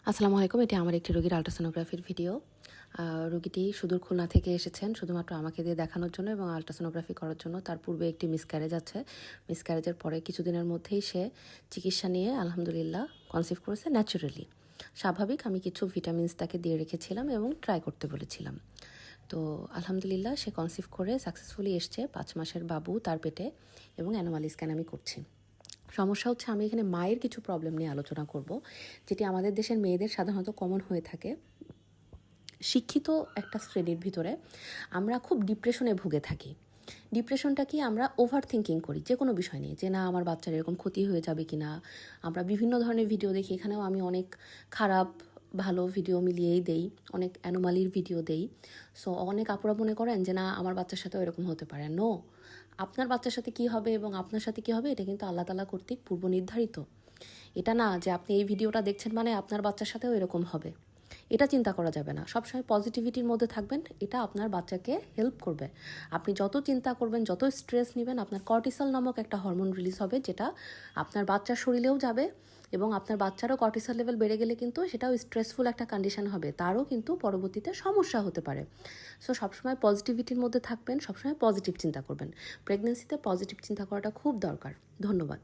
আসসালামু আলাইকুম। এটি আমার একটি রোগীর আল্ট্রাসোনোগ্রাফির ভিডিও। রোগীটি সুদূর খুলনা থেকে এসেছেন শুধুমাত্র আমাকে দিয়ে দেখানোর জন্য এবং আল্ট্রাসোনোগ্রাফি করার জন্য। তার পূর্বে একটি মিসক্যারেজ আছে। মিসক্যারেজের পরে কিছুদিনের মধ্যেই সে চিকিৎসা নিয়ে আলহামদুলিল্লাহ কনসিভ করেছে ন্যাচুরালি। স্বাভাবিক, আমি কিছু ভিটামিনস তাকে দিয়ে রেখেছিলাম এবং ট্রাই করতে বলেছিলাম। তো আলহামদুলিল্লাহ সে কনসিভ করে সাকসেসফুলি এসছে। 5 মাসের বাবু তার পেটে এবং অ্যানোমালি স্ক্যান আমি করছি। সমস্যা হচ্ছে, আমি এখানে মায়ের কিছু প্রবলেম নিয়ে আলোচনা করব, যেটি আমাদের দেশের মেয়েদের সাধারণত কমন হয়ে থাকে। শিক্ষিত একটা শ্রেণীর ভিতরে আমরা খুব ডিপ্রেশনে ভুগে থাকি। ডিপ্রেশনটা কি, আমরা ওভার থিঙ্কিং করি যে কোনো বিষয় নিয়ে, যে না আমার বাচ্চার এরকম ক্ষতি হয়ে যাবে কি না। আমরা বিভিন্ন ধরনের ভিডিও দেখি, এখানেও আমি অনেক খারাপ ভালো ভিডিও মিলিয়েই দেই, অনেক অ্যানোমালির ভিডিও দেই। সো অনেক আপুরা মনে করেন যে না আমার বাচ্চার সাথেও এরকম হতে পারে। নো, আপনার বাচ্চার সাথে কি হবে এবং আপনার সাথে কি হবে এটা কিন্তু আল্লাহ তাআলা কর্তৃক পূর্ব নির্ধারিত। এটা না যে আপনি এই ভিডিওটা দেখছেন মানে আপনার বাচ্চার সাথেও এরকম হবে, এটা চিন্তা করা যাবে না। সবসময় পজিটিভিটির মধ্যে থাকবেন, এটা আপনার বাচ্চাকে হেল্প করবে। আপনি যত চিন্তা করবেন, যত স্ট্রেস নেবেন, আপনার কর্টিসল নামক একটা হরমোন রিলিজ হবে, যেটা আপনার বাচ্চার শরীরেও যাবে এবং আপনার বাচ্চারও কর্টিসল লেভেল বেড়ে গেলে কিন্তু সেটাও স্ট্রেসফুল একটা কন্ডিশন হবে, তারও কিন্তু পরবর্তীতে সমস্যা হতে পারে। সো সবসময় পজিটিভিটির মধ্যে থাকবেন, সবসময় পজিটিভ চিন্তা করবেন। প্রেগনেন্সিতে পজিটিভ চিন্তা করাটা খুব দরকার। ধন্যবাদ।